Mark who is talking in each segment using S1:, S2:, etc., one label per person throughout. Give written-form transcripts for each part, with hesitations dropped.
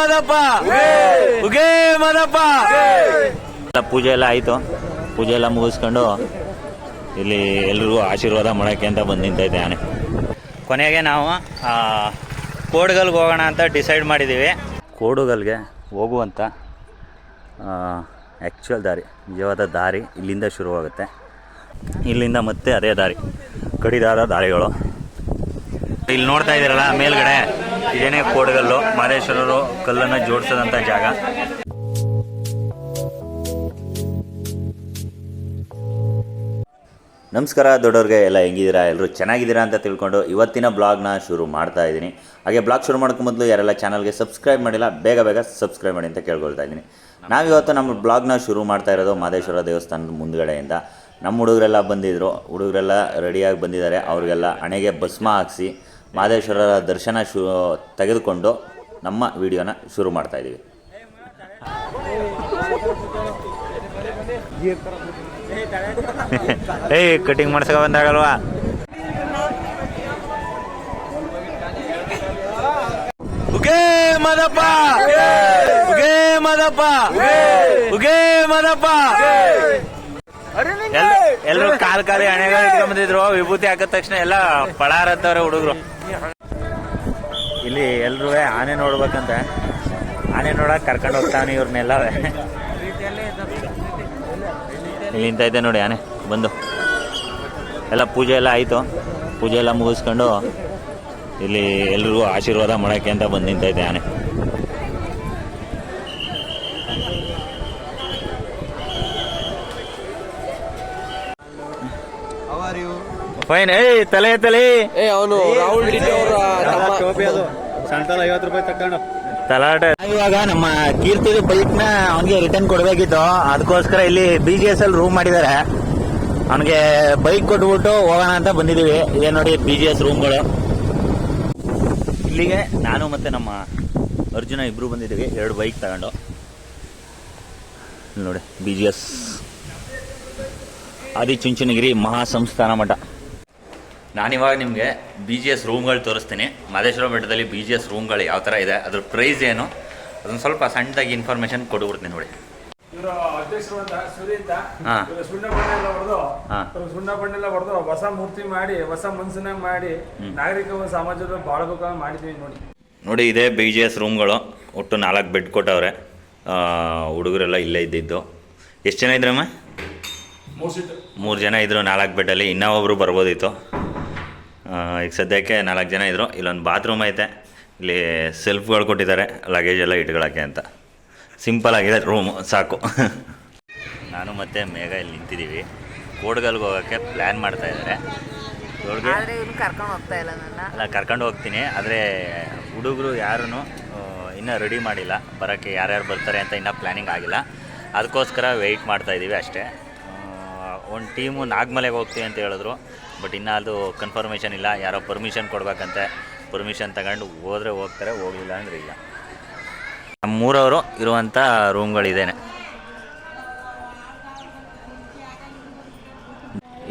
S1: ಮದಪ್ಪ ಉಗೇ ಮದಪ್ಪ. ಪೂಜೆ ಎಲ್ಲ ಆಯಿತು. ಪೂಜೆ ಎಲ್ಲ ಮುಗಿಸ್ಕೊಂಡು ಇಲ್ಲಿ ಎಲ್ರಿಗೂ ಆಶೀರ್ವಾದ ಮಾಡೋಕ್ಕೆ ಅಂತ ಬಂದು ನಿಂತೈತೆ ಆನೆ. ಕೊನೆಗೆ ನಾವು ಕೋಡುಗಲ್ಗೆ ಹೋಗೋಣ ಅಂತ ಡಿಸೈಡ್ ಮಾಡಿದ್ದೀವಿ. ಕೋಡುಗಲ್ಗೆ ಹೋಗುವಂಥ ಆ್ಯಕ್ಚುಯಲ್ ದಾರಿ, ನಿಜವಾದ ದಾರಿ ಇಲ್ಲಿಂದ ಶುರುವಾಗುತ್ತೆ. ಇಲ್ಲಿಂದ ಮತ್ತೆ ಅದೇ ದಾರಿ, ಕಡಿದಾದ ದಾರಿಗಳು. ಇಲ್ಲಿ ನೋಡ್ತಾ ಇದ್ದೀರಲ್ಲ ಮೇಲ್ಗಡೆ, ಇದೇನೇ ಕೋಡುಗಲ್ಲು, ಮಹದೇಶ್ವರರು ಕಲ್ಲನ್ನು ಜೋಡಿಸೋದಂಥ ಜಾಗ. ನಮಸ್ಕಾರ ದೊಡ್ಡವ್ರಿಗೆ, ಎಲ್ಲ ಹೆಂಗಿದ್ದೀರಾ? ಎಲ್ಲರೂ ಚೆನ್ನಾಗಿದ್ದೀರಾ ಅಂತ ತಿಳ್ಕೊಂಡು ಇವತ್ತಿನ ಬ್ಲಾಗ್ನ ಶುರು ಮಾಡ್ತಾ ಇದ್ದೀನಿ. ಹಾಗೆ ಬ್ಲಾಗ್ ಶುರು ಮಾಡೋಕ್ಕೆ ಮೊದಲು ಯಾರೆಲ್ಲ ಚಾನಲ್ಗೆ ಸಬ್ಸ್ಕ್ರೈಬ್ ಮಾಡಿಲ್ಲ ಬೇಗ ಸಬ್ಸ್ಕ್ರೈಬ್ ಮಾಡಿ ಅಂತ ಕೇಳ್ಕೊಳ್ತಾ ಇದ್ದೀನಿ. ನಾವಿವತ್ತು ನಮ್ಮ ಬ್ಲಾಗ್ನ ಶುರು ಮಾಡ್ತಾ ಇರೋದು ಮಹದೇಶ್ವರ ದೇವಸ್ಥಾನದ ಮುಂದುಗಡೆಯಿಂದ. ನಮ್ಮ ಹುಡುಗರೆಲ್ಲ ಬಂದಿದ್ದರು, ಹುಡುಗರೆಲ್ಲ ರೆಡಿಯಾಗಿ ಬಂದಿದ್ದಾರೆ. ಅವ್ರಿಗೆಲ್ಲ ಹಣೆಗೆ ಭಸ್ಮ ಹಾಕಿಸಿ ಮಹದೇಶ್ವರರ ದರ್ಶನ ತೆಗೆದುಕೊಂಡು ನಮ್ಮ ವಿಡಿಯೋನ ಶುರು ಮಾಡ್ತಾಯಿದ್ದೀವಿ. ಏಯ್ ಕಟಿಂಗ್ ಮಾಡ್ಸಕ ಬಂದಾಗಲ್ವಾ? ಉಗೇ ಮದಪ್ಪ ಉಗೇ ಮದಪ್ಪ ಉಗೇ ಮದಪ್ಪ. ಎಲ್ಲರೂ ಕಾಲಿ ಹಣೆಗಳು ಇಟ್ಕೊಂಡ್ ಬಂದಿದ್ರು. ವಿಭೂತಿ ಹಾಕಿದ ತಕ್ಷಣ ಎಲ್ಲ ಪಳಾರತ್ತವ್ರೆ ಹುಡುಗರು. ಇಲ್ಲಿ ಎಲ್ರೂ ಆನೆ ನೋಡ್ಬೇಕಂತ ಆನೆ ನೋಡಕ್ ಕರ್ಕೊಂಡು ಹೋಗ್ತಾನೆ ಇವ್ರನ್ನೆಲ್ಲವೇ. ಇಲ್ಲಿ ನಿಂತೈತೆ ನೋಡಿ ಆನೆ ಬಂದು. ಎಲ್ಲ ಪೂಜೆ ಎಲ್ಲ ಆಯಿತು. ಪೂಜೆ ಎಲ್ಲ ಮುಗಿಸ್ಕೊಂಡು ಇಲ್ಲಿ ಎಲ್ರಿಗೂ ಆಶೀರ್ವಾದ ಮಾಡೋಕ್ಕೆ ಅಂತ ಬಂದು ನಿಂತೈತೆ ಆನೆ. ಫೈನ್. ಏಯ್ ತಲೆ
S2: ಅವನು ರಾಹುಲ್ ರೆಡ್ಡಿ ಅವರ
S1: ತಲಾಟೆ. ಇವಾಗ ನಮ್ಮ ಕೀರ್ತಿ ಬೈಕ್ ನ ಅವನಿಗೆ ರಿಟರ್ನ್ ಕೊಡ್ಬೇಕಿತ್ತು. ಅದಕ್ಕೋಸ್ಕರ ಇಲ್ಲಿ BGS ಅಲ್ಲಿ ರೂಮ್ ಮಾಡಿದ್ದಾರೆ. ಅವನಿಗೆ ಬೈಕ್ ಕೊಟ್ಬಿಟ್ಟು ಹೋಗೋಣ ಅಂತ ಬಂದಿದ್ದೀವಿ. ಇದೇ ನೋಡಿ BGS ರೂಮ್ಗಳು. ಇಲ್ಲಿಗೆ ನಾನು ಮತ್ತೆ ನಮ್ಮ ಅರ್ಜುನ ಇಬ್ರು ಬಂದಿದ್ದೀವಿ, 2 ಬೈಕ್ ತಗೊಂಡು. ನೋಡಿ BGS ಆದಿಚುಂಚನಗಿರಿ ಮಹಾಸಂಸ್ಥಾನ ಮಠ. ನಾನಿವಾಗ ನಿಮಗೆ BGS ರೂಮ್ಗಳು ತೋರಿಸ್ತೀನಿ. ಮಹದೇಶ್ವರ ಬೆಟ್ಟದಲ್ಲಿ BGS ರೂಮ್ಗಳು ಯಾವ ಥರ ಇದೆ, ಅದ್ರ ಪ್ರೈಸ್ ಏನು, ಅದೊಂದು ಸ್ವಲ್ಪ ಸಣ್ಣದಾಗಿ ಇನ್ಫಾರ್ಮೇಷನ್ ಕೊಟ್ಬಿಡ್ತೀನಿ ನೋಡಿ.
S3: ಸುಣ್ಣ ಬಣ್ಣೆಲ್ಲ ಹೊಡೆದು ಹೊಸ ಮೂರ್ತಿ ಮಾಡಿ, ಹೊಸ ಮನ್ಸನ್ನ ಮಾಡಿ, ನಾಗರಿಕ ಸಮಾಜದ ಬಾಳಬೇಕು ಮಾಡಿದ್ವಿ
S1: ನೋಡಿ. ಇದೇ BGS ರೂಮ್ಗಳು. ಒಟ್ಟು 4 ಬೆಡ್ ಕೊಟ್ಟವ್ರೆ. ಹುಡುಗರೆಲ್ಲ ಇಲ್ಲೇ ಇದ್ದಿದ್ದು. ಎಷ್ಟು ಜನ ಇದ್ರಮ್ಮ? 3 ಜನ ಇದ್ರು 4 ಬೆಡ್ಡಲ್ಲಿ. ಇನ್ನೂ ಒಬ್ಬರು ಬರ್ಬೋದಿತ್ತು. ಈಗ ಸದ್ಯಕ್ಕೆ 4 ಜನ ಇದ್ದರು. ಇಲ್ಲೊಂದು ಬಾತ್ರೂಮ್ ಐತೆ. ಇಲ್ಲಿ ಸೆಲ್ಫ್ಗಳು ಕೊಟ್ಟಿದ್ದಾರೆ ಲಗೇಜ್ ಎಲ್ಲ ಇಟ್ಕೊಳ್ಳೋಕ್ಕೆ ಅಂತ. ಸಿಂಪಲ್ ಆಗಿದೆ ರೂಮು, ಸಾಕು. ನಾನು ಮತ್ತು ಮೇಘ ಇಲ್ಲಿ ನಿಂತಿದ್ದೀವಿ. ಕೋಡುಗಲ್ಗೆ ಹೋಗೋಕ್ಕೆ ಪ್ಲ್ಯಾನ್ ಮಾಡ್ತಾ ಇದ್ದಾರೆ. ಅಲ್ಲ, ಕರ್ಕೊಂಡು ಹೋಗ್ತೀನಿ. ಆದರೆ ಹುಡುಗರು ಯಾರೂ ಇನ್ನೂ ರೆಡಿ ಮಾಡಿಲ್ಲ ಬರೋಕ್ಕೆ. ಯಾರ್ಯಾರು ಬರ್ತಾರೆ ಅಂತ ಇನ್ನೂ ಪ್ಲ್ಯಾನಿಂಗ್ ಆಗಿಲ್ಲ. ಅದಕ್ಕೋಸ್ಕರ ವೆಯ್ಟ್ ಮಾಡ್ತಾಯಿದ್ದೀವಿ ಅಷ್ಟೇ. ಒಂದು ಟೀಮು ನಾಗಮಲೆಗೆ ಹೋಗ್ತೀವಿ ಅಂತ ಹೇಳಿದ್ರು. ಬಟ್ ಇನ್ನೂ ಅದು ಕನ್ಫರ್ಮೇಷನ್ ಇಲ್ಲ. ಯಾರೋ ಪರ್ಮಿಷನ್ ಕೊಡ್ಬೇಕಂತೆ. ಪರ್ಮಿಷನ್ ತಗೊಂಡು ಹೋದರೆ ಹೋಗ್ತಾರೆ, ಹೋಗಲಿಲ್ಲ ಅಂದರೆ ಇಲ್ಲ. ನಮ್ಮ 3 ಇರುವಂಥ ರೂಮ್ಗಳಿದ್ದೇನೆ.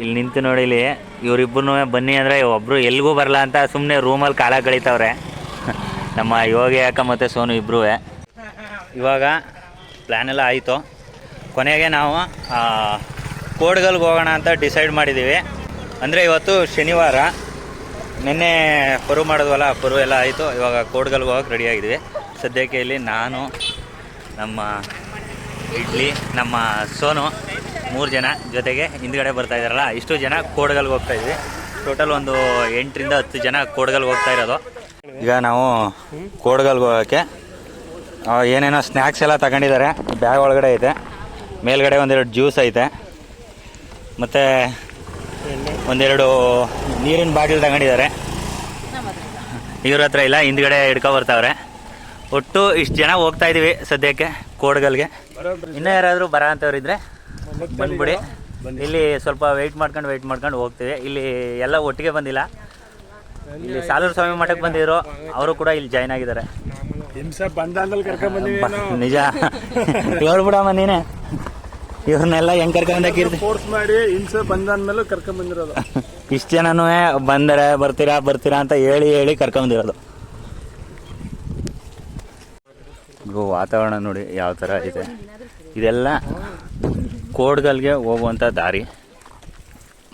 S1: ಇಲ್ಲಿ ನಿಂತು ನೋಡಿ. ಇಲ್ಲಿ ಇವರಿಬ್ಬರೂ ಬನ್ನಿ ಅಂದರೆ ಒಬ್ಬರು ಎಲ್ಲಿಗೂ ಬರಲ್ಲ ಅಂತ ಸುಮ್ಮನೆ ರೂಮಲ್ಲಿ ಕಾಲ ಕಳೀತವ್ರೆ. ನಮ್ಮ ಯೋಗಿ ಅಕ್ಕ ಮತ್ತು ಸೋನು ಇಬ್ಬರೂ. ಇವಾಗ ಪ್ಲ್ಯಾನ್ ಎಲ್ಲ ಆಯಿತು. ಕೊನೆಗೆ ನಾವು ಕೋಡುಗಲ್ಗೆ ಹೋಗೋಣ ಅಂತ ಡಿಸೈಡ್ ಮಾಡಿದ್ದೀವಿ. ಅಂದರೆ ಇವತ್ತು ಶನಿವಾರ. ನಿನ್ನೆ ಪರು ಮಾಡಿದ್ವಲ್ಲ, ಪರು ಎಲ್ಲ ಆಯಿತು. ಇವಾಗ ಕೋಡುಗಲ್ಗೆ ಹೋಗೋಕೆ ರೆಡಿಯಾಗಿದ್ವಿ. ಸದ್ಯಕ್ಕೆ ಇಲ್ಲಿ ನಾನು, ನಮ್ಮ ಇಡ್ಲಿ, ನಮ್ಮ ಸೋನು 3 ಜನ ಜೊತೆಗೆ ಹಿಂದ್ಗಡೆ ಬರ್ತಾ ಇದ್ದಾರಲ್ಲ, ಇಷ್ಟು ಜನ ಕೋಡುಗಲ್ಗೆ ಹೋಗ್ತಾಯಿದ್ವಿ. ಟೋಟಲ್ ಒಂದು 8ರಿಂದ 10 ಜನ ಕೋಡುಗಲ್ಗೆ ಹೋಗ್ತಾ ಇರೋದು. ಈಗ ನಾವು ಕೋಡುಗಲ್ಗೆ ಹೋಗೋಕ್ಕೆ ಏನೇನೋ ಸ್ನ್ಯಾಕ್ಸ್ ಎಲ್ಲ ತಗೊಂಡಿದ್ದಾರೆ. ಬ್ಯಾಗ್ ಒಳಗಡೆ ಐತೆ. ಮೇಲ್ಗಡೆ 1-2 ಜ್ಯೂಸ್ ಐತೆ. ಮತ್ತು 1-2 ನೀರಿನ ಬಾಟಲ್ ತಗೊಂಡಿದ್ದಾರೆ. ಇವ್ರ ಹತ್ರ ಇಲ್ಲ, ಹಿಂದ್ಗಡೆ ಹಿಡ್ಕೊ ಬರ್ತಾವ್ರೆ. ಒಟ್ಟು ಇಷ್ಟು ಜನ ಹೋಗ್ತಾ ಇದ್ದೀವಿ ಸದ್ಯಕ್ಕೆ ಕೋಡುಗಲ್ಗೆ. ಇನ್ನೂ ಯಾರಾದರೂ ಬರ ಅಂತವ್ರಿದ್ರೆ ಬಂದ್ಬಿಡಿ. ಇಲ್ಲಿ ಸ್ವಲ್ಪ ವೆಯ್ಟ್ ಮಾಡ್ಕೊಂಡು ಹೋಗ್ತೀವಿ. ಇಲ್ಲಿ ಎಲ್ಲ ಒಟ್ಟಿಗೆ ಬಂದಿಲ್ಲ. ಇಲ್ಲಿ ಸಾಲೂರು ಸ್ವಾಮಿ ಮಠಕ್ಕೆ ಬಂದಿದ್ರು, ಅವರು ಕೂಡ ಇಲ್ಲಿ ಜಾಯ್ನ್ ಆಗಿದ್ದಾರೆ. ನಿಜ ಹೇಳ್ಬಿಡಮ್ಮ ನೀನೆ. ಇವ್ರನ್ನೆಲ್ಲ ಹೆಂಗ್ ಕರ್ಕೊಂಡ್
S3: ಫೋರ್ಸ್ ಮಾಡಿ ಹಿಂಸೆ ಬಂದಾದ್ಮೇಲೆ ಕರ್ಕೊಂಡ್ ಬಂದಿರೋದು.
S1: ಇಷ್ಟು ಜನನೂ ಬರ್ತೀರಾ ಅಂತ ಹೇಳಿ ಕರ್ಕೊಂಡ್ ಬಂದಿರೋದು. ವಾತಾವರಣ ನೋಡಿ ಯಾವ ಥರ ಇದೆ. ಇದೆಲ್ಲ ಕೋಡ್ಗಲ್ಗೆ ಹೋಗುವಂಥ ದಾರಿ.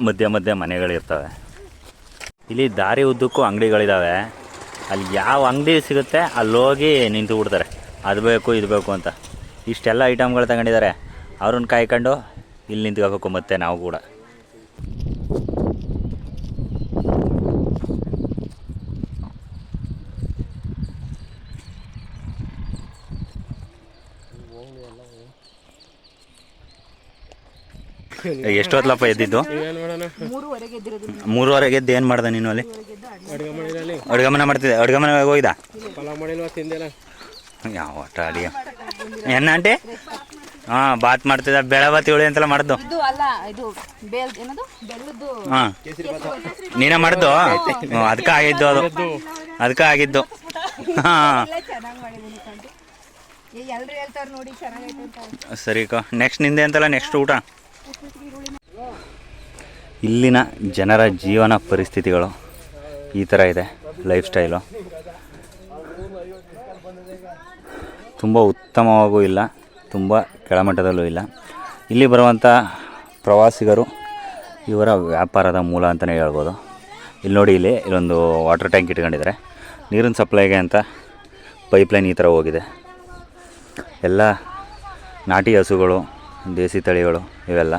S1: ಮಧ್ಯ ಮಧ್ಯೆ ಮನೆಗಳಿರ್ತವೆ. ಇಲ್ಲಿ ದಾರಿ ಉದ್ದಕ್ಕೂ ಅಂಗಡಿಗಳಿದ್ದಾವೆ. ಅಲ್ಲಿ ಯಾವ ಅಂಗಡಿ ಸಿಗುತ್ತೆ ಅಲ್ಲಿ ಹೋಗಿ ನಿಂತು ಬಿಡ್ತಾರೆ, ಅದು ಬೇಕು ಇದು ಬೇಕು ಅಂತ. ಇಷ್ಟೆಲ್ಲ ಐಟಮ್ಗಳು ತಗೊಂಡಿದ್ದಾರೆ. ಅವ್ರನ್ನ ಕಾಯ್ಕೊಂಡು ಇಲ್ಲಿ ನಿಂತ್ಕೋಬೇಕು ಮತ್ತೆ ನಾವು ಕೂಡ. ಎಷ್ಟು ಹೊತ್ತಲಪ್ಪ ಎದ್ದಿದ್ದು? 3:30 ಎದ್ದು ಏನು ಮಾಡ್ದೆ ನೀನು ಅಲ್ಲಿ? ಅಡುಗೆ ಮಾಡ್ತಿದ್ದೆ. ಅಡುಗೆ ಮನೆಗೆ ಹೋಗಿದ್ದ? ಯಾವ ಒಟ್ಟ ಅಡಿಗೆ ಏನ ಆಂಟಿ? ಹಾಂ, ಬಾತ್ ಮಾಡ್ತಿದ್ದ. ಬೇಳೆ ಬಾತ್ ಹೇಳಿ ಅಂತೆಲ್ಲ ಮಾಡಿದ್ದು. ಹಾಂ, ನೀನೇ ಮಾಡಿದ್ದು? ಅದಕ್ಕೆ ಆಗಿದ್ದು ಅದು, ಅದಕ್ಕೆ ಆಗಿದ್ದು. ಹಾಂ ಸರಿ ಕೋ. ನೆಕ್ಸ್ಟ್ ನಿಂದೆ ಅಂತಲ್ಲ ನೆಕ್ಸ್ಟ್ ಊಟ. ಇಲ್ಲಿನ ಜನರ ಜೀವನ ಪರಿಸ್ಥಿತಿಗಳು ಈ ಥರ ಇದೆ. ಲೈಫ್ ಸ್ಟೈಲು ತುಂಬ ಉತ್ತಮವಾಗೂ ಇಲ್ಲ, ತುಂಬ ಕೆಳಮಟ್ಟದಲ್ಲೂ ಇಲ್ಲ. ಇಲ್ಲಿ ಬರುವಂಥ ಪ್ರವಾಸಿಗರು ಇವರ ವ್ಯಾಪಾರದ ಮೂಲ ಅಂತಲೇ ಹೇಳ್ಬೋದು. ಇಲ್ಲಿ ನೋಡಿ, ಇಲ್ಲೊಂದು ವಾಟರ್ ಟ್ಯಾಂಕ್ ಇಟ್ಕೊಂಡಿದ್ದಾರೆ. ನೀರಿನ ಸಪ್ಲೈಗೆ ಅಂತ ಪೈಪ್ಲೈನ್ ಈ ಥರ ಹೋಗಿದೆ. ಎಲ್ಲ ನಾಟಿ ಹಸುಗಳು, ದೇಸಿ ತಳಿಗಳು ಇವೆಲ್ಲ.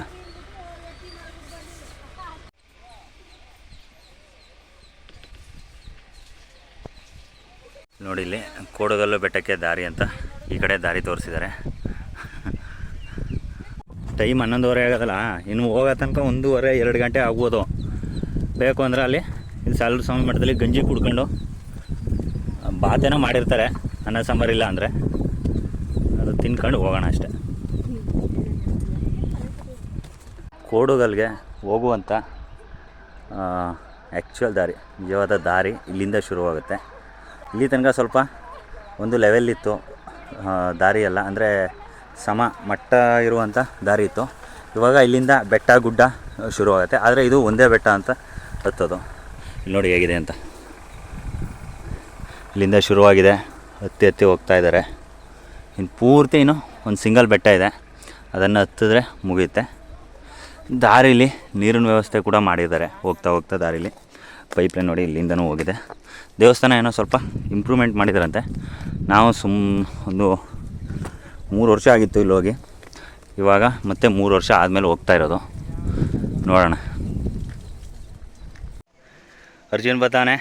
S1: ನೋಡಿ, ಇಲ್ಲಿ ಕೋಡಗಲ್ಲು ಬೆಟ್ಟಕ್ಕೆ ದಾರಿ ಅಂತ ಈ ಕಡೆ ದಾರಿ ತೋರಿಸಿದ್ದಾರೆ. ಟೈಮ್ 11:30 ಆಗೋದಲ್ಲ, ಇನ್ನು ಹೋಗೋ ತನಕ 1:30-2 ಗಂಟೆ ಆಗ್ಬೋದು. ಬೇಕು ಅಂದರೆ ಅಲ್ಲಿ ಇಲ್ಲಿ ಸಾಲೂರು ಸ್ವಾಮಿ ಮಠದಲ್ಲಿ ಗಂಜಿ ಕುಡ್ಕೊಂಡು ಬಾತೇನೋ ಮಾಡಿರ್ತಾರೆ, ಅನ್ನ ಸಾಂಬಾರಿಲ್ಲ ಅಂದರೆ ಅದು ತಿನ್ಕೊಂಡು ಹೋಗೋಣ ಅಷ್ಟೆ. ಕೋಡುಗಲ್ಗೆ ಹೋಗುವಂಥ ಆ್ಯಕ್ಚುಯಲ್ ದಾರಿ, ನಿಜವಾದ ದಾರಿ ಇಲ್ಲಿಂದ ಶುರುವಾಗುತ್ತೆ. ಇಲ್ಲಿ ತನಕ ಸ್ವಲ್ಪ ಒಂದು ಲೆವೆಲ್ ಇತ್ತು ದಾರಿ ಎಲ್ಲ, ಅಂದರೆ ಸಮ ಮಟ್ಟ ಇರುವಂಥ ದಾರಿ ಇತ್ತು. ಇವಾಗ ಇಲ್ಲಿಂದ ಬೆಟ್ಟ ಗುಡ್ಡ ಶುರುವಾಗುತ್ತೆ. ಆದರೆ ಇದು ಒಂದೇ ಬೆಟ್ಟ ಅಂತ ಹತ್ತೋದು. ಇಲ್ಲಿ ನೋಡಿ ಹೇಗಿದೆ ಅಂತ. ಇಲ್ಲಿಂದ ಶುರುವಾಗಿದೆ, ಹತ್ತಿ ಹೋಗ್ತಾ ಇದ್ದಾರೆ. ಇನ್ನು ಪೂರ್ತಿ ಒಂದು ಸಿಂಗಲ್ ಬೆಟ್ಟ ಇದೆ, ಅದನ್ನು ಹತ್ತಿದ್ರೆ ಮುಗಿಯುತ್ತೆ. ದಾರಿಲಿ ನೀರಿನ ವ್ಯವಸ್ಥೆ ಕೂಡ ಮಾಡಿದ್ದಾರೆ. ಹೋಗ್ತಾ ದಾರಿಲಿ ಪೈಪ್ಲೈನ್ ನೋಡಿ ಇಲ್ಲಿಂದನೂ ಹೋಗಿದೆ. ದೇವಸ್ಥಾನ ಏನೋ ಸ್ವಲ್ಪ ಇಂಪ್ರೂವ್ಮೆಂಟ್ ಮಾಡಿದಾರಂತೆ. ನಾವು ಒಂದು 3 ವರ್ಷ ಆಗಿತ್ತು ಇಲ್ಲಿ ಹೋಗಿ. ಇವಾಗ ಮತ್ತೆ 3 ವರ್ಷ ಆದಮೇಲೆ ಹೋಗ್ತಾ ಇರೋದು. ನೋಡೋಣ. ಅರ್ಜುನ್ ಬತ್ತಾನೆ,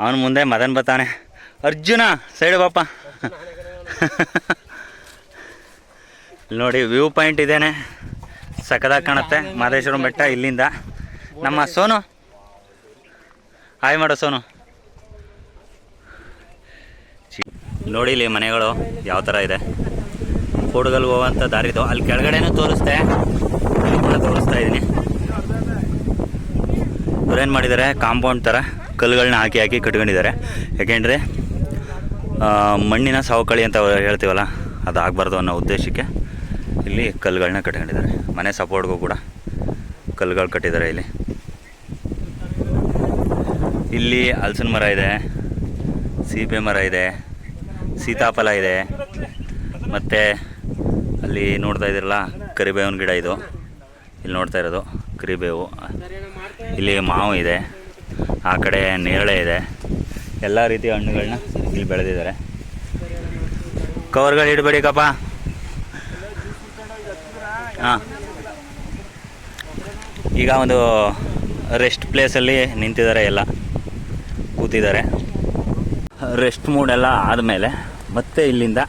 S1: ಅವನ ಮುಂದೆ ಮದನ್ ಬತ್ತಾನೆ. ಅರ್ಜುನ ಸೈಡ್ ಬಾಪ. ಇಲ್ಲಿ ನೋಡಿ ವ್ಯೂ ಪಾಯಿಂಟ್ ಇದೇನೆ, ಸಕ್ಕದಾಗಿ ಕಾಣುತ್ತೆ ಮಹದೇಶ್ವರಂ ಬೆಟ್ಟ ಇಲ್ಲಿಂದ. ನಮ್ಮ ಸೋನು ಹಾಯ್ ಮಾಡೋ ಸೋನು. ನೋಡಿ ಇಲ್ಲಿ ಮನೆಗಳು ಯಾವ ಥರ ಇದೆ. ಕೋಡುಗಲ್ಗೆ ಹೋಗುವಂಥ ದಾರಿದು ಅಲ್ಲಿ ಕೆಳಗಡೆನೂ ತೋರಿಸ್ತಾ ಇದ್ದೀನಿ. ಇವ್ರೇನು ಮಾಡಿದ್ದಾರೆ, ಕಾಂಪೌಂಡ್ ಥರ ಕಲ್ಲುಗಳನ್ನ ಹಾಕಿ ಕಟ್ಕೊಂಡಿದ್ದಾರೆ. ಯಾಕೆಂದರೆ ಮಣ್ಣಿನ ಸವಕಳಿ ಅಂತ ಹೇಳ್ತೀವಲ್ಲ, ಅದು ಆಗಬಾರ್ದು ಅನ್ನೋ ಉದ್ದೇಶಕ್ಕೆ ಇಲ್ಲಿ ಕಲ್ಲುಗಳನ್ನ ಕಟ್ಕೊಂಡಿದ್ದಾರೆ. ಮನೆ ಸಪೋರ್ಟ್ಗೂ ಕೂಡ ಕಲ್ಲುಗಳು ಕಟ್ಟಿದ್ದಾರೆ. ಇಲ್ಲಿ ಹಲಸಿನ ಮರ ಇದೆ, ಸೀಬೆ ಮರ ಇದೆ, ಸೀತಾಫಲ ಇದೆ, ಮತ್ತು ಅಲ್ಲಿ ನೋಡ್ತಾ ಇದ್ದೀರಲ್ಲ ಕರಿಬೇವಿನ ಗಿಡ ಇದು. ಇಲ್ಲಿ ನೋಡ್ತಾ ಇರೋದು ಕರಿಬೇವು. ಇಲ್ಲಿ ಮಾವು ಇದೆ, ಆ ಕಡೆ ನೇರಳೆ ಇದೆ. ಎಲ್ಲ ರೀತಿಯ ಹಣ್ಣುಗಳನ್ನ ಇಲ್ಲಿ ಬೆಳೆದಿದ್ದಾರೆ. ಕವರ್ಗಳು ಇಡಬೇಡಿ ಕಪ್ಪ. ಹಾಂ, ಈಗ ಒಂದು ರೆಸ್ಟ್ ಪ್ಲೇಸಲ್ಲಿ ನಿಂತಿದ್ದಾರೆ, ಎಲ್ಲ ಕೂತಿದ್ದಾರೆ. ರೆಸ್ಟ್ ಮೂಡೆಲ್ಲ ಆದಮೇಲೆ ಮತ್ತೆ ಇಲ್ಲಿಂದ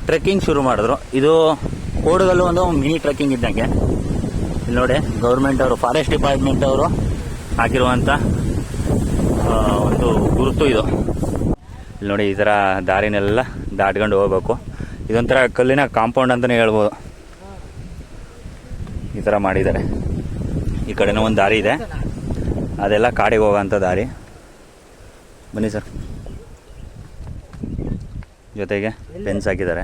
S1: ಟ್ರೆಕ್ಕಿಂಗ್ ಶುರು ಮಾಡಿದ್ರು. ಇದು ಕೋಡುಗಲ್ಲು ಒಂದು ಮಿನಿ ಟ್ರೆಕ್ಕಿಂಗ್ ಇದ್ದಂಗೆ. ಇಲ್ಲಿ ನೋಡಿ, ಗೌರ್ಮೆಂಟ್ ಅವರು, ಫಾರೆಸ್ಟ್ ಡಿಪಾರ್ಟ್ಮೆಂಟ್ ಅವರು ಹಾಕಿರುವಂಥ ಒಂದು ಗುರುತು ಇದು. ಇಲ್ಲಿ ನೋಡಿ, ಈ ಥರ ದಾರಿನೆಲ್ಲ ದಾಟ್ಕೊಂಡು ಹೋಗ್ಬೇಕು. ಇದೊಂಥರ ಕಲ್ಲಿನ ಕಾಂಪೌಂಡ್ ಅಂತಲೇ ಹೇಳ್ಬೋದು. ಈ ಥರ ಮಾಡಿದ್ದಾರೆ. ಈ ಕಡೆನೂ ಒಂದು ದಾರಿ ಇದೆ, ಅದೆಲ್ಲ ಕಾಡಿಗೆ ಹೋಗೋಂಥ ದಾರಿ. ಬನ್ನಿ ಸರ್. ಜೊತೆಗೆ ಫೆನ್ಸ್ ಹಾಕಿದ್ದಾರೆ.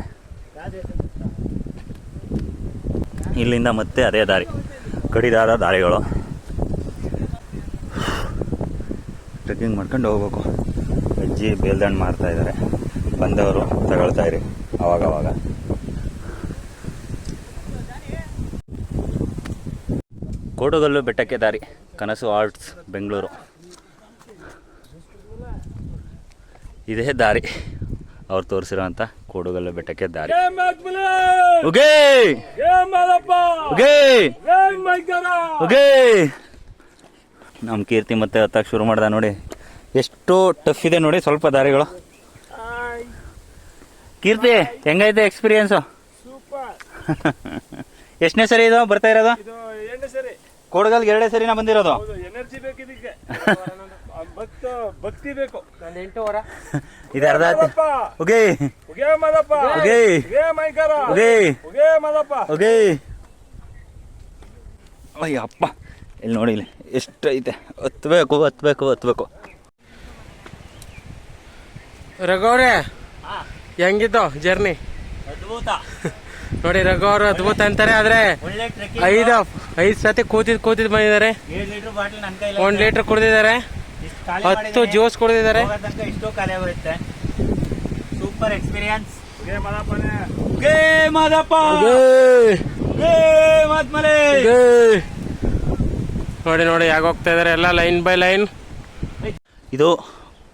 S1: ಇಲ್ಲಿಂದ ಮತ್ತೆ ಅದೇ ದಾರಿ, ಕಡಿದಾದ ದಾರಿಗಳು. ಟ್ರೆಕ್ಕಿಂಗ್ ಮಾಡ್ಕೊಂಡು ಹೋಗ್ಬೇಕು. ಅಜ್ಜಿ ಬೇಲ್ದಂಡು ಮಾಡ್ತಾಯಿದ್ದಾರೆ. ಬಂದವರು ತಗೊಳ್ತಾ ಇರಿ ಅವಾಗವಾಗ. ಕೋಡುಗಲ್ಲು ಬೆಟ್ಟಕ್ಕೆ ದಾರಿ, ಕನಸು ಆರ್ಟ್ಸ್ ಬೆಂಗಳೂರು. ಇದೇ ದಾರಿ ಅವ್ರು ತೋರಿಸಿರೋಂಥ ಕೋಡುಗಲ್ಲು ಬೆಟ್ಟಕ್ಕೆ ದಾರಿ. ನಮ್ಮ ಕೀರ್ತಿ ಮತ್ತೆ ಹತ್ತಕ್ಕೆ ಶುರು ಮಾಡ್ದ ನೋಡಿ. ಎಷ್ಟು ಟಫ್ ಇದೆ ನೋಡಿ ಸ್ವಲ್ಪ ದಾರಿಗಳು. ಕೀರ್ತಿ ಹೆಂಗೈತೆ ಎಕ್ಸ್ಪೀರಿಯನ್ಸು? ಎಷ್ಟನೇ ಸರಿ ಇದು ಬರ್ತಾ ಇರೋದು? ಕೋಡುಗಲ್ಗೆ 2ನೇ ಸರಿ ನಾ ಬಂದಿರೋದು.
S3: ಎನರ್ಜಿ ಬೇಕು ಇದಕ್ಕೆ, ಭಕ್ತಿ ಬೇಕು.
S1: ಇದು ಅರ್ಧ ಅಯ್ಯಪ್ಪ ಇಲ್ಲಿ ನೋಡಿ, ಇಲ್ಲಿ ಎಷ್ಟೈತೆ. ಹತ್ಬೇಕು.
S2: ರಘುವ್ರೆ ಹೆಂಗಿತ್ತು ಜರ್ನಿ?
S1: ಅದ್ಭುತ
S2: ನೋಡಿ, ರಘು ಅವರು ಅದ್ಭುತ ಅಂತಾರೆ. ಆದ್ರೆ 5 ಸತಿ ಕೂತಿದ್ ಬಂದಿದ್ದಾರೆ. 1 ಲೀಟರ್ ಕುಡಿದಿದ್ದಾರೆ, 10 ಜ್ಯೂಸ್ ಕುಡಿದಿದ್ದಾರೆ.
S1: Super experience.
S2: ನೋಡಿ ಯಾಕೆ ಹೋಗ್ತಾ ಇದಾರೆ ಎಲ್ಲ ಲೈನ್ ಬೈ ಲೈನ್.
S1: ಇದು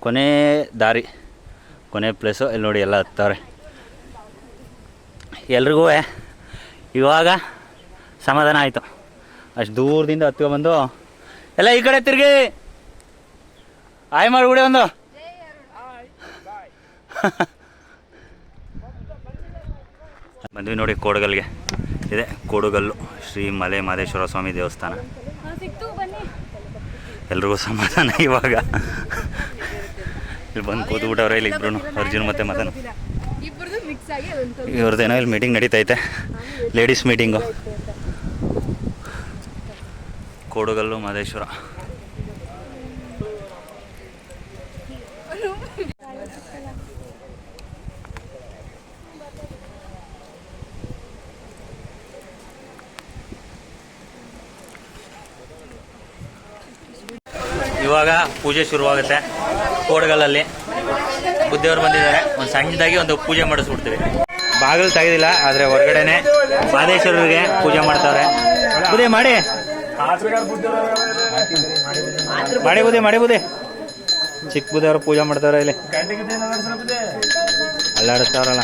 S1: ಕೊನೆ ದಾರಿ, ಕೊನೆ ಪ್ಲೇಸು. ಇಲ್ಲಿ ನೋಡಿ ಎಲ್ಲ ಹತ್ತವ್ರೆ. ಎಲ್ರಿಗೂ ಇವಾಗ ಸಮಾಧಾನ ಆಯಿತು. ಅಷ್ಟು ದೂರದಿಂದ ಹತ್ಕೊಬಂದು ಎಲ್ಲ ಈ ಕಡೆ ತಿರುಗಿ ಆಯ್ ಮಾಡಿಬಿಡಿ ಒಂದು. ಬಂದ್ವಿ ನೋಡಿ ಕೋಡುಗಲ್ಗೆ. ಇದೆ ಕೋಡುಗಲ್ಲು ಶ್ರೀ ಮಲೆ ಮಹದೇಶ್ವರ ಸ್ವಾಮಿ ದೇವಸ್ಥಾನ. ಎಲ್ರಿಗೂ ಸಮಾಧಾನ ಇವಾಗ. ಇಲ್ಲಿ ಬಂದು ಕೂತ್ಬಿಟ್ಟವ್ರೆ ಇಲ್ಲಿ ಇಬ್ರು, ಅರ್ಜುನ್ ಮತ್ತು ಮದನ್. ಇವ್ರದ್ದೇನೋ ಇಲ್ಲಿ ಮೀಟಿಂಗ್ ನಡೀತೈತೆ, ಲೇಡೀಸ್ ಮೀಟಿಂಗು. ಕೋಡುಗಲ್ಲು ಮಹದೇಶ್ವರ. ಇವಾಗ ಪೂಜೆ ಶುರುವಾಗುತ್ತೆ ಕೋಡುಗಲ್ಲಲ್ಲಿ. ಬುದ್ಧಿಯವರು ಬಂದಿದ್ದಾರೆ, ಒಂದು ಸಣ್ಣದಾಗಿ ಒಂದು ಪೂಜೆ ಮಾಡಿಸ್ಬಿಡ್ತೀವಿ. ಬಾಗಿಲು ತೆಗೆದಿಲ್ಲ, ಆದರೆ ಹೊರಗಡೆನೆ ಮಹದೇಶ್ವರರಿಗೆ ಪೂಜೆ ಮಾಡ್ತಾರೆ. ಬುದ್ಧಿ ಮಾಡಿ ಬುದ್ಧಿ ಚಿಕ್ಕ ಬುದ್ಧಿಯವರು ಪೂಜೆ ಮಾಡ್ತಾವ್ರೆ. ಇಲ್ಲಿ ಅಲ್ಲಾಡಿಸ್ತಾವ್ರಲ್ಲ.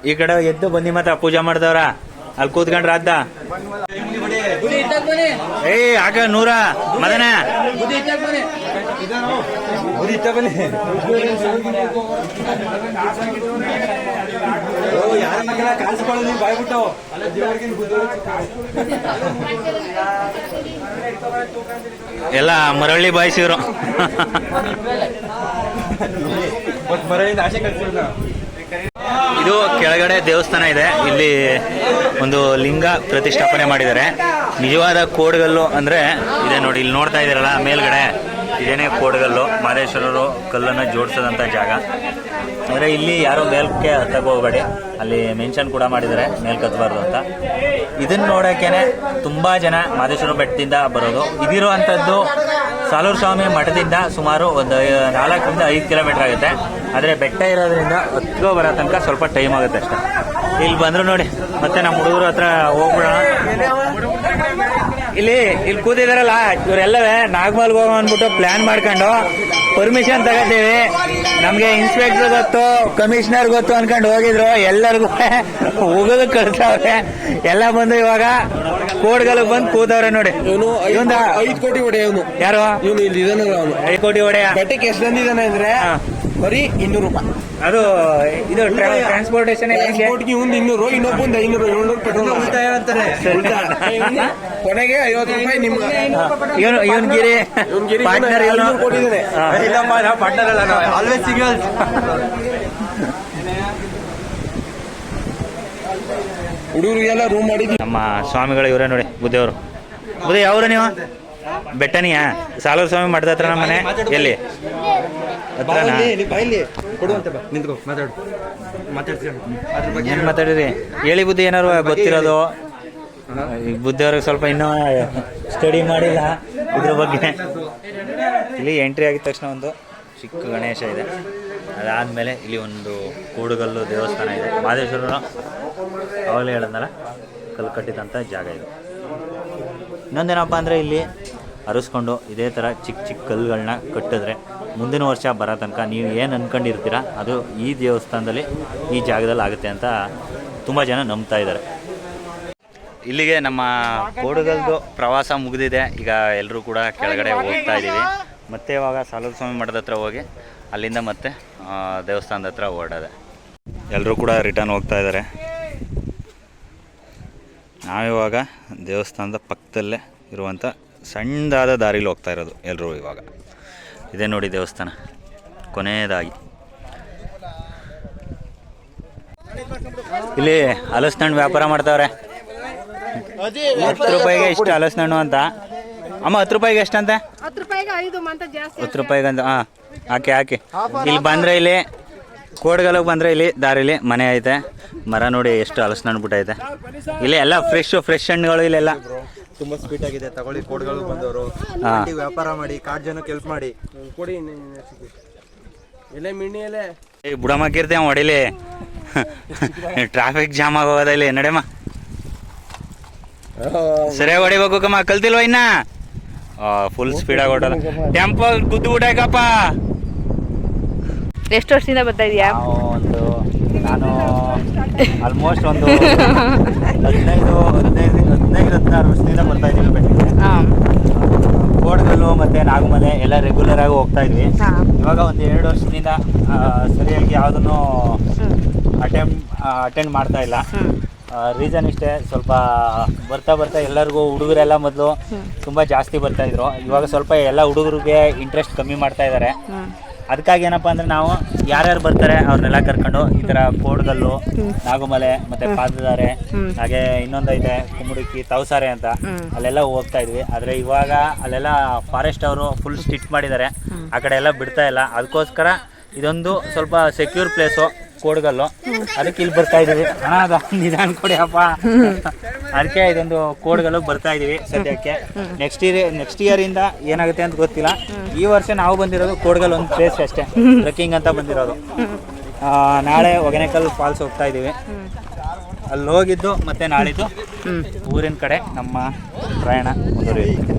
S1: ಈ ಕಡೆ ಎದ್ದು ಬನ್ನಿ ಮತ್ತೆ ಪೂಜೆ ಮಾಡ್ದವ್ರ. ಅಲ್ಲಿ ಕೂತ್ಕೊಂಡ್ರ ಅದ್ದ ಆಗ 100 ಮದನ ಎಲ್ಲ ಮರಳಿ ಬಾಯಿಸಿದ್ರು. ಇದು ಕೆಳಗಡೆ ದೇವಸ್ಥಾನ ಇದೆ. ಇಲ್ಲಿ ಒಂದು ಲಿಂಗ ಪ್ರತಿಷ್ಠಾಪನೆ ಮಾಡಿದ್ದಾರೆ. ನಿಜವಾದ ಕೋಡುಗಲ್ಲು ಅಂದ್ರೆ ಇದೆ ನೋಡಿ, ಇಲ್ಲಿ ನೋಡ್ತಾ ಇದ್ದೀರಲ್ಲ ಮೇಲ್ಗಡೆ, ಇದೇನೇ ಕೋಡುಗಲ್ಲು. ಮಹದೇಶ್ವರರು ಕಲ್ಲನ್ನು ಜೋಡಿಸೋದಂಥ ಜಾಗ. ಅಂದರೆ ಇಲ್ಲಿ ಯಾರೋ ಮೇಲ್ಕೆ ಹತ್ತಕ್ಕೆ ಹೋಗಬೇಡಿ, ಅಲ್ಲಿ ಮೆನ್ಷನ್ ಕೂಡ ಮಾಡಿದ್ದಾರೆ ಮೇಲ್ಕೆ ಹತ್ತಬಾರ್ದು ಅಂತ. ಇದನ್ನು ನೋಡೋಕ್ಕೇನೆ ತುಂಬ ಜನ ಮಹದೇಶ್ವರ ಬೆಟ್ಟದಿಂದ ಬರೋದು. ಇದಿರುವಂಥದ್ದು ಸಾಲೂರು ಸ್ವಾಮಿ ಮಠದಿಂದ ಸುಮಾರು ಒಂದು 4 ರಿಂದ 5 ಕಿಲೋಮೀಟರ್ ಆಗುತ್ತೆ. ಆದರೆ ಬೆಟ್ಟ ಇರೋದ್ರಿಂದ ಹತ್ಕೋ ಬರೋ ತನಕ ಸ್ವಲ್ಪ ಟೈಮ್ ಆಗುತ್ತೆ ಅಷ್ಟೇ. ಇಲ್ಲಿ ಬಂದರು ನೋಡಿ, ಮತ್ತೆ ನಮ್ಮ ಹುಡುಗರ ಹತ್ರ ಹೋಗ್ಬಿಡೋಣ. ಇಲ್ಲಿ ಕೂತಿದಾರಲ್ಲ ಇವರೆಲ್ಲವೇ ನಾಗಮಲ್ಗೆ ಹೋಗೋ ಅಂದ್ಬಿಟ್ಟು ಪ್ಲಾನ್ ಮಾಡ್ಕೊಂಡು ಪರ್ಮಿಷನ್ ತಗೋತೀವಿ. ನಮಗೆ ಇನ್ಸ್ಪೆಕ್ಟರ್ ಗೊತ್ತು, ಕಮಿಷನರ್ ಗೊತ್ತು ಅನ್ಕೊಂಡು ಹೋಗಿದ್ರು. ಎಲ್ಲರಿಗೂ ಹೋಗೋದಕ್ಕೆ ಕಳ್ಸವ್ರೆ. ಎಲ್ಲ ಬಂದು ಇವಾಗ ಕೋಡ್ಗಲ್ಗೆ ಬಂದು ಕೂತವ್ರೆ ನೋಡಿ.
S2: ಇವನು 5 ಕೋಟಿ ಹೊಡೆಯ.
S1: ಯಾರು
S2: ಇವನು ಇಲ್ಲಿ ಇದಾನೆ.
S1: 5 ಕೋಟಿ ಹೊಡೆಯ.
S2: ಬೆಟ್ಟಕ್ಕೆ ಎಷ್ಟು ಬಂದಿದ್ದಾನೆ ಅಂದ್ರೆ ಬರೀ 200 ರೂಪಾಯಿ.
S1: ಅದು ಇದು ಟ್ರಾನ್ಸ್ಪೋರ್ಟೇಷನ್.
S2: ಟ್ರಾನ್ಸ್ಪೋರ್ಟ್ಗೆ ಒಂದು 200, ಇನ್ನೊಬ್ಬಂದು 500, 700 ಪೆಟ್ರೋಲ್ ಅಂತಾರೆ. ಕೊನೆಗೆ 50 ರೂಪಾಯಿ ನಿಮ್ಮ
S1: ಇವನ್ ಗಿರಿ ಪಾರ್ಟ್ನರ್
S2: ಕೊಟ್ಟಿದ್ದಾನೆ.
S1: Always single.
S2: ಹುಡುಗರಿಗೆಲ್ಲ ರೂಮ್ ಮಾಡಿದ್ವಿ.
S1: ನಮ್ಮ ಸ್ವಾಮಿಗಳು ಇವರೇ ನೋಡಿ, ಬುದ್ಧಿಯವರು. ಬುದ್ಧಿ ಯಾವ್ರು ನೀವು? ಬೆಟ್ಟನಿಯಾ? ಸಾಲೂರು ಸ್ವಾಮಿ ಮಠದ ಹತ್ರ ನಮ್ಮ ಮನೆ. ಎಲ್ಲಿ ಏನ್ ಮಾತಾಡಿರಿ ಹೇಳಿ ಬುದ್ಧಿ, ಏನಾರು ಗೊತ್ತಿರೋದು? ಈ ಬುದ್ಧಿಯವ್ರಿಗೆ ಸ್ವಲ್ಪ ಇನ್ನೂ ಸ್ಟಡಿ ಮಾಡಿಲ್ಲ ಇದ್ರ ಬಗ್ಗೆ. ಇಲ್ಲಿ ಎಂಟ್ರಿ ಆಗಿದ ತಕ್ಷಣ ಒಂದು ಚಿಕ್ಕ ಗಣೇಶ ಇದೆ. ಅದಾದಮೇಲೆ ಇಲ್ಲಿ ಒಂದು ಕೂಡುಗಲ್ಲು ದೇವಸ್ಥಾನ ಇದೆ. ಮಹದೇಶ್ವರರು ಅವಾಗಲೇ ಹೇಳಿದ್ನಲ್ಲ ಕಲ್ಲು ಕಟ್ಟಿದಂಥ ಜಾಗ ಇದು. ಇನ್ನೊಂದೇನಪ್ಪ ಅಂದರೆ ಇಲ್ಲಿ ಅರಸ್ಕೊಂಡು ಇದೇ ಥರ ಚಿಕ್ಕ ಚಿಕ್ಕ ಕಲ್ಲುಗಳನ್ನ ಕಟ್ಟಿದ್ರೆ ಮುಂದಿನ ವರ್ಷ ಬರೋ ತನಕ ನೀವು ಏನು ಅಂದ್ಕೊಂಡಿರ್ತೀರ ಅದು ಈ ದೇವಸ್ಥಾನದಲ್ಲಿ ಈ ಜಾಗದಲ್ಲಿ ಆಗುತ್ತೆ ಅಂತ ತುಂಬ ಜನ ನಂಬ್ತಾ ಇದ್ದಾರೆ. ಇಲ್ಲಿಗೆ ನಮ್ಮ ಕೋಡುಗಲ್ದು ಪ್ರವಾಸ ಮುಗಿದಿದೆ. ಈಗ ಎಲ್ಲರೂ ಕೂಡ ಕೆಳಗಡೆ ಹೋಗ್ತಾ ಇದ್ದೀವಿ. ಮತ್ತೆ ಇವಾಗ ಸಾಲೂರು ಸ್ವಾಮಿ ಮಠದ ಹತ್ರ ಹೋಗಿ ಅಲ್ಲಿಂದ ಮತ್ತೆ ದೇವಸ್ಥಾನದ ಹತ್ರ ಓಡೋದೆ. ಎಲ್ಲರೂ ಕೂಡ ರಿಟರ್ನ್ ಹೋಗ್ತಾ ಇದ್ದಾರೆ. ನಾವಿವಾಗ ದೇವಸ್ಥಾನದ ಪಕ್ಕದಲ್ಲೇ ಇರುವಂಥ ಸಣ್ಣದಾದ ದಾರಿಲಿ ಹೋಗ್ತಾ ಇರೋದು ಎಲ್ಲರೂ. ಇವಾಗ ಇದೇ ನೋಡಿ ದೇವಸ್ಥಾನ ಕೊನೆಯದಾಗಿ. ಇಲ್ಲಿ ಹಲಸಿನಣ್ಣು ವ್ಯಾಪಾರ ಮಾಡ್ತಾವ್ರೆ. 10 ರೂಪಾಯಿಗೆ ಇಷ್ಟು ಹಲಸಿನಣ್ಣು ಅಂತ. ಅಮ್ಮ 10 ರೂಪಾಯಿಗೆ ಎಷ್ಟಂತೆ?
S4: 10 ರೂಪಾಯಿಗೆ 5 ಮಂತ ಜಾಸ್ತಿ.
S1: 10 ರೂಪಾಯಿಗಂತ ಹಾಂ ಹಾಕಿ. ಇಲ್ಲಿ ಬಂದರೆ ಇಲ್ಲಿ ಕೋಡ್ಗಲ್ಗೆ ಬಂದರೆ ಇಲ್ಲಿ ದಾರಿಲಿ ಮನೆ ಐತೆ. ಮರ ನೋಡಿ ಎಷ್ಟು ಹಲಸಿನಣ್ಣು ಬಿಟ್ಟೈತೆ. ಇಲ್ಲಿ ಎಲ್ಲ ಫ್ರೆಶ್ ಹಣ್ಣುಗಳು ಇಲ್ಲೆಲ್ಲ
S5: ತುಂಬಾ ಸ್ವೀಟ್ ಆಗಿದೆ. ತಗೊಳ್ಳಿ, ಕೋಡ್ಗಳು ಬಂದವರು ವ್ಯಾಪಾರ ಮಾಡಿ, ಕಾಡ್ ಜನಕ್ಕೆ ಹೆಲ್ಪ್ ಮಾಡಿ ಕೊಡಿ. ಎಲೆ ಮಿಣ್ಣಿ ಎಲೆ
S1: ಬುಡಮಕ್ಕಿರ್ತೀವಿ ಹೊಡಿಲಿ. ಟ್ರಾಫಿಕ್ ಜಾಮ್ ಆಗೋದ ಇಲ್ಲಿ. ನಡೆಯಮ್ಮ ಸರಿಯಾಗಿ ಹೊಡಿಬೇಕು ಕಮ್ಮ. ಕಲ್ತಿಲ್ವ ಇನ್ನ? ಫುಲ್ ಸ್ಪೀಡಾಗಿ ಹೊಡೋದು. ಟೆಂಪಲ್ ಗುದ್ದು ಬಿಟ್ಟಾಕಪ್ಪ.
S4: ಎಷ್ಟು ವರ್ಷದಿಂದ ಬರ್ತಾ ಇದೀಯಾ?
S1: ನಾನು ಆಲ್ಮೋಸ್ಟ್ ಒಂದು 15-16 ವರ್ಷದಿಂದ ಬರ್ತಾ ಇದ್ದೀವಿ ಬೆಟ್ಟಿಗೆ. ಕೋಡ್ಗಲ್ಲು ಮತ್ತು ನಾಗಮಲೆ ಎಲ್ಲ ರೆಗ್ಯುಲರ್ ಆಗಿ ಹೋಗ್ತಾ ಇದ್ವಿ. ಇವಾಗ ಒಂದು 2 ವರ್ಷದಿಂದ ಸರಿಯಾಗಿ ಯಾವುದನ್ನು ಅಟೆಂಡ್ ಮಾಡ್ತಾ ಇಲ್ಲ. ರೀಸನ್ ಇಷ್ಟೇ, ಸ್ವಲ್ಪ ಬರ್ತಾ ಎಲ್ಲರಿಗೂ ಹುಡುಗರೆಲ್ಲ ಮೊದಲು ತುಂಬ ಜಾಸ್ತಿ ಬರ್ತಾಯಿದ್ರು. ಇವಾಗ ಸ್ವಲ್ಪ ಎಲ್ಲ ಹುಡುಗರಿಗೆ ಇಂಟ್ರೆಸ್ಟ್ ಕಮ್ಮಿ ಮಾಡ್ತಾ ಇದ್ದಾರೆ. ಅದಕ್ಕಾಗಿ ಏನಪ್ಪ ಅಂದರೆ ನಾವು ಯಾರ್ಯಾರು ಬರ್ತಾರೆ ಅವ್ರನ್ನೆಲ್ಲ ಕರ್ಕೊಂಡು ಈ ಥರ ಕೋಡ್ಗಲ್ಲು, ನಾಗಮಲೆ ಮತ್ತು ಪಾದದಾರೆ, ಹಾಗೆ ಇನ್ನೊಂದೈತೆ ಕುಮುಡುಕಿ, ತವಸಾರೆ ಅಂತ ಅಲ್ಲೆಲ್ಲ ಹೋಗ್ತಾ ಇದ್ವಿ. ಆದರೆ ಇವಾಗ ಅಲ್ಲೆಲ್ಲ ಫಾರೆಸ್ಟ್ ಅವರು ಫುಲ್ ಸ್ಟ್ರಿಕ್ಟ್ ಮಾಡಿದ್ದಾರೆ. ಆ ಕಡೆ ಎಲ್ಲ ಬಿಡ್ತಾ ಇಲ್ಲ. ಅದಕ್ಕೋಸ್ಕರ ಇದೊಂದು ಸ್ವಲ್ಪ ಸೆಕ್ಯೂರ್ ಪ್ಲೇಸು ಕೋಡ್ಗಲ್ಲು. ಅದಕ್ಕೆ ಇಲ್ಲಿ ಬರ್ತಾ ಇದ್ದೀವಿ. ಅದ ನಿಧಾನ ಕೊಡಿ ಅಪ್ಪ. ಅದಕ್ಕೆ ಇದೊಂದು ಕೋಡ್ಗಲ್ಲು ಬರ್ತಾ ಇದ್ದೀವಿ ಸದ್ಯಕ್ಕೆ. ನೆಕ್ಸ್ಟ್ ಇಯರಿಂದ ಏನಾಗುತ್ತೆ ಅಂತ ಗೊತ್ತಿಲ್ಲ. ಈ ವರ್ಷ ನಾವು ಬಂದಿರೋದು ಕೋಡ್ಗಲ್ ಒಂದು ಪ್ಲೇಸ್ ಅಷ್ಟೇ, ಟ್ರೆಕ್ಕಿಂಗ್ ಅಂತ ಬಂದಿರೋದು. ನಾಳೆ ಹೊಗೆನೆಕಲ್ ಫಾಲ್ಸ್ ಹೋಗ್ತಾ ಇದ್ದೀವಿ. ಅಲ್ಲಿ ಹೋಗಿದ್ದು ಮತ್ತೆ ನಾಳಿದ್ದು ಊರಿನ ಕಡೆ ನಮ್ಮ ಪ್ರಯಾಣ ಮುಂದುವರಿಯುತ್ತೆ.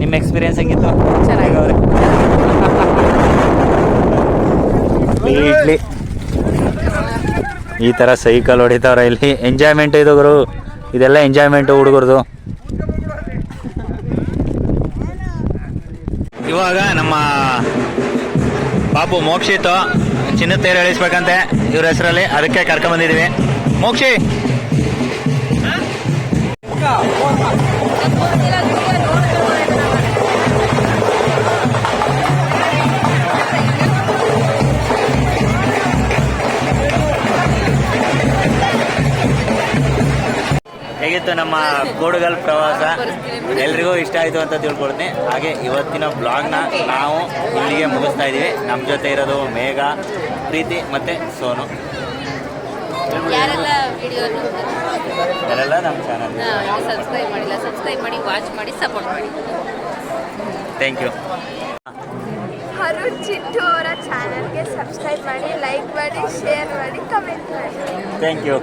S1: ನಿಮ್ಮ ಎಕ್ಸ್ಪೀರಿಯನ್ಸ್ ಹೆಂಗಿತ್ತು? ಚೆನ್ನಾಗವ್ರೆ. ಇಡ್ಲಿ ಈ ಥರ ಸೈಕಲ್ ಹೊಡಿತಾವ್ರೆ ಇಲ್ಲಿ. ಎಂಜಾಯ್ಮೆಂಟ್ ಇದು ಗುರು, ಇದೆಲ್ಲ ಎಂಜಾಯ್ಮೆಂಟು ಹುಡುಗರದು. ಇವಾಗ ನಮ್ಮ ಪಾಪು ಮೋಕ್ಷಿತ್ತು ಚಿನ್ನದ ತೇರು ಎಳಿಸ್ಬೇಕಂತೆ ಇವ್ರ ಹೆಸರಲ್ಲಿ. ಅದಕ್ಕೆ ಕರ್ಕೊಂಬಂದಿದ್ದೀವಿ. ಮೋಕ್ಷಿ ಹೇಗಿತ್ತು ನಮ್ಮ ಕೋಡುಗಲ್ ಪ್ರವಾಸ? ಎಲ್ರಿಗೂ ಇಷ್ಟ ಆಯಿತು ಅಂತ ತಿಳ್ಕೊಳ್ತೀನಿ. ಹಾಗೆ ಇವತ್ತಿನ ಬ್ಲಾಗ್ನ ನಾವು ಇಲ್ಲಿಗೆ ಮುಗಿಸ್ತಾ ಇದ್ದೀವಿ. ನಮ್ಮ ಜೊತೆ ಇರೋದು ಮೇಘ, ಪ್ರೀತಿ ಮತ್ತು ಸೋನು.
S6: ಯಾರೆಲ್ಲ
S1: ನಮ್ಮ ಚಾನಲ್
S6: ಸಬ್ಸ್ಕ್ರೈಬ್ ಮಾಡಿಲ್ಲ, ಸಬ್ಸ್ಕ್ರೈಬ್ ಮಾಡಿ, ವಾಚ್ ಮಾಡಿ, ಸಪೋರ್ಟ್ ಮಾಡಿ.
S1: Thank you.
S7: ಅರುಣ್ ಚಿಟ್ಟು ಅವರ ಚಾನಲ್ಗೆ ಸಬ್ಸ್ಕ್ರೈಬ್ ಮಾಡಿ, ಲೈಕ್ ಮಾಡಿ, ಶೇರ್ ಮಾಡಿ, ಕಮೆಂಟ್ ಮಾಡಿ.
S1: Thank you.